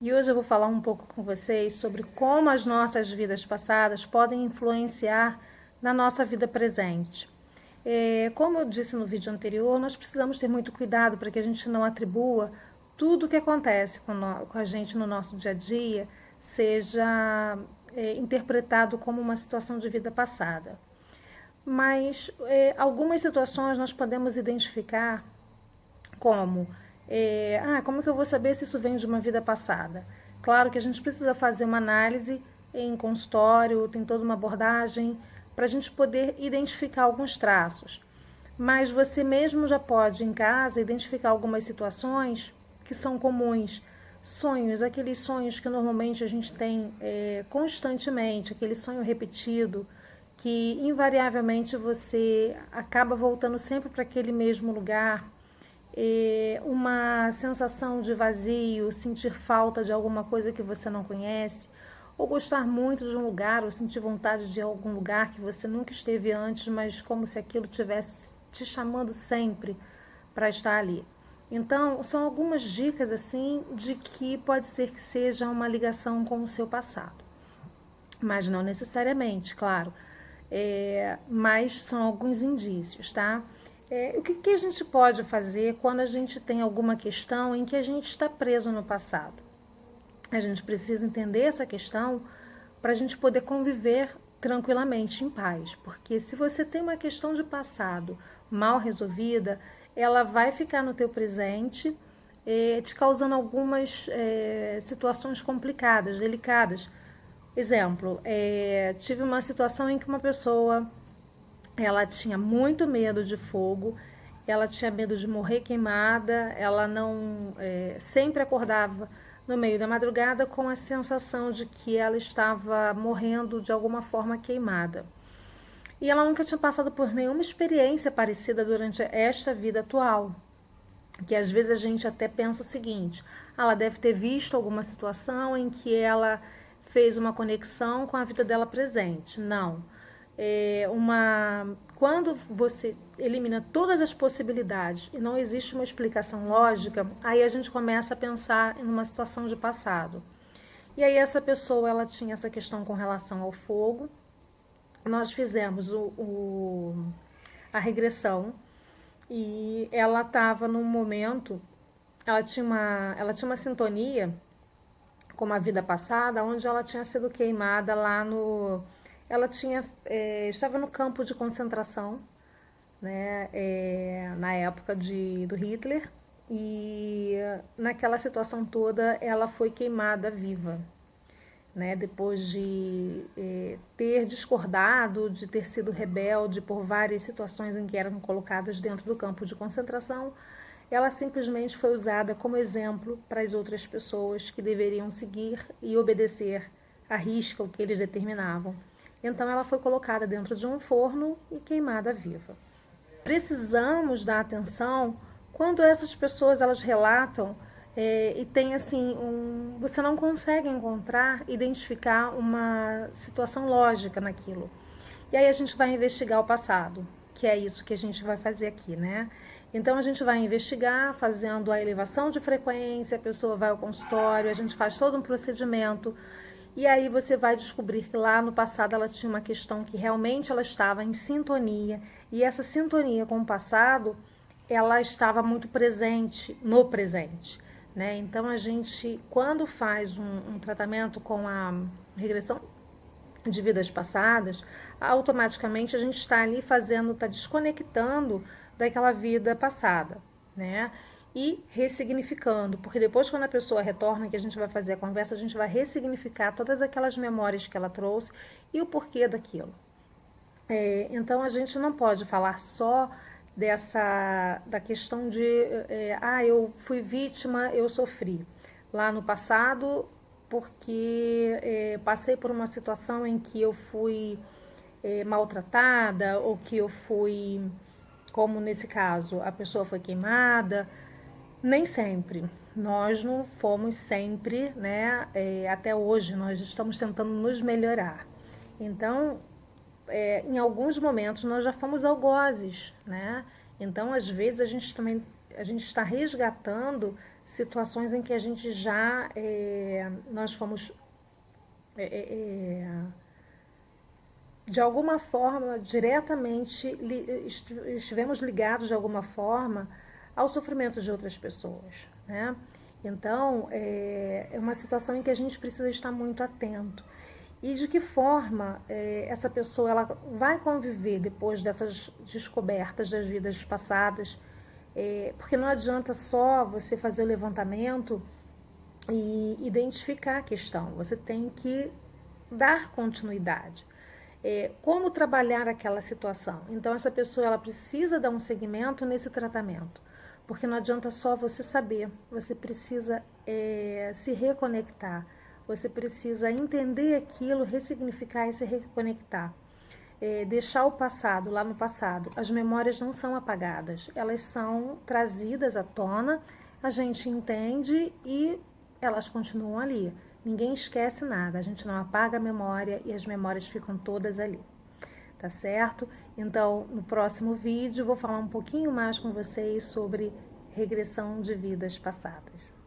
E hoje eu vou falar um pouco com vocês sobre como as nossas vidas passadas podem influenciar na nossa vida presente. Como eu disse no vídeo anterior, nós precisamos ter muito cuidado para que a gente não atribua tudo o que acontece com a gente no nosso dia a dia seja interpretado como uma situação de vida passada. Mas algumas situações nós podemos identificar como como que eu vou saber se isso vem de uma vida passada? Claro que a gente precisa fazer uma análise em consultório, tem toda uma abordagem para a gente poder identificar alguns traços. Mas você mesmo já pode, em casa, identificar algumas situações que são comuns. Sonhos, aqueles sonhos que normalmente a gente tem constantemente, aquele sonho repetido, que invariavelmente você acaba voltando sempre para aquele mesmo lugar, uma sensação de vazio, sentir falta de alguma coisa que você não conhece, ou gostar muito de um lugar, ou sentir vontade de algum lugar que você nunca esteve antes, mas como se aquilo tivesse te chamando sempre para estar ali. Então, são algumas dicas assim de que pode ser que seja uma ligação com o seu passado, mas não necessariamente, claro. Mas são alguns indícios, tá? O que a gente pode fazer quando a gente tem alguma questão em que a gente está preso no passado? A gente precisa entender essa questão para a gente poder conviver tranquilamente, em paz. Porque se você tem uma questão de passado mal resolvida, ela vai ficar no teu presente, te causando algumas situações complicadas, delicadas. Exemplo, tive uma situação em que uma pessoa ela tinha muito medo de fogo, ela tinha medo de morrer queimada, ela não sempre acordava no meio da madrugada com a sensação de que ela estava morrendo de alguma forma queimada. E ela nunca tinha passado por nenhuma experiência parecida durante esta vida atual. Que às vezes a gente até pensa o seguinte: ela deve ter visto alguma situação em que ela fez uma conexão com a vida dela presente. Não. Quando você elimina todas as possibilidades e não existe uma explicação lógica, aí a gente começa a pensar em uma situação de passado. E aí essa pessoa ela tinha essa questão com relação ao fogo. Nós fizemos a regressão e ela estava num momento, ela tinha uma sintonia com a vida passada, onde ela tinha sido queimada lá no, ela tinha estava no campo de concentração, né, na época do Hitler, e naquela situação toda ela foi queimada viva, né, depois de ter discordado, de ter sido rebelde por várias situações em que eram colocadas dentro do campo de concentração. Ela simplesmente foi usada como exemplo para as outras pessoas que deveriam seguir e obedecer à risca o que eles determinavam. Então ela foi colocada dentro de um forno e queimada viva. Precisamos dar atenção quando essas pessoas elas relatam e tem assim, você não consegue identificar uma situação lógica naquilo. E aí a gente vai investigar o passado, que é isso que a gente vai fazer aqui, né? Então a gente vai investigar fazendo a elevação de frequência, a pessoa vai ao consultório, a gente faz todo um procedimento e aí você vai descobrir que lá no passado ela tinha uma questão que realmente ela estava em sintonia, e essa sintonia com o passado, ela estava muito presente no presente, né? Então a gente, quando faz um tratamento com a regressão de vidas passadas, automaticamente a gente está ali está desconectando daquela vida passada, né? E ressignificando, porque depois quando a pessoa retorna, que a gente vai fazer a conversa, a gente vai ressignificar todas aquelas memórias que ela trouxe e o porquê daquilo. Então a gente não pode falar só da questão de eu fui vítima, eu sofri lá no passado porque passei por uma situação em que eu fui maltratada, ou que eu fui, como nesse caso, a pessoa foi queimada. Nem sempre. Nós não fomos sempre, né? Até hoje nós estamos tentando nos melhorar. Então, em alguns momentos nós já fomos algozes, né? Então, às vezes a gente está resgatando situações em que a gente já, nós fomos, de alguma forma, diretamente, estivemos ligados de alguma forma ao sofrimento de outras pessoas, né? Então, é uma situação em que a gente precisa estar muito atento. E de que forma essa pessoa ela vai conviver depois dessas descobertas das vidas passadas, porque não adianta só você fazer o levantamento e identificar a questão, você tem que dar continuidade. Como trabalhar aquela situação? Então, essa pessoa ela precisa dar um segmento nesse tratamento, porque não adianta só você saber, você precisa se reconectar, você precisa entender aquilo, ressignificar e se reconectar. Deixar o passado lá no passado. As memórias não são apagadas, elas são trazidas à tona, a gente entende e elas continuam ali. Ninguém esquece nada, a gente não apaga a memória e as memórias ficam todas ali. Tá certo? Então, no próximo vídeo, vou falar um pouquinho mais com vocês sobre regressão de vidas passadas.